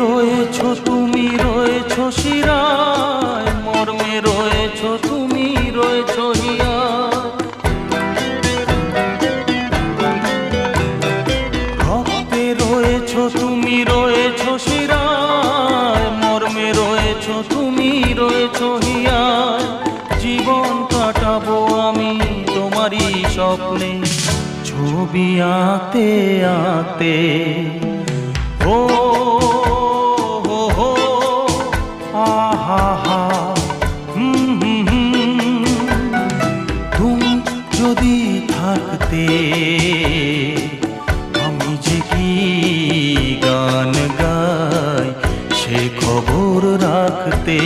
রয়েছো তুমি, রয়েছো শিরায়, মর্মে রয়েছো তুমি, রয়েছো হিয়ায়। রক্তে রয়েছো তুমি, রয়েছো শিরায়, মর্মে রয়েছো তুমি, রয়েছো হিয়ায়। জীবন কাটাবো আমি তোমারই স্বপ্নে, ছবি আঁকতে আঁকতে। ও হো হো আহা হা, তুমি যদি থাকতে আমি যে কি গান গাই সে খবর রাখতে।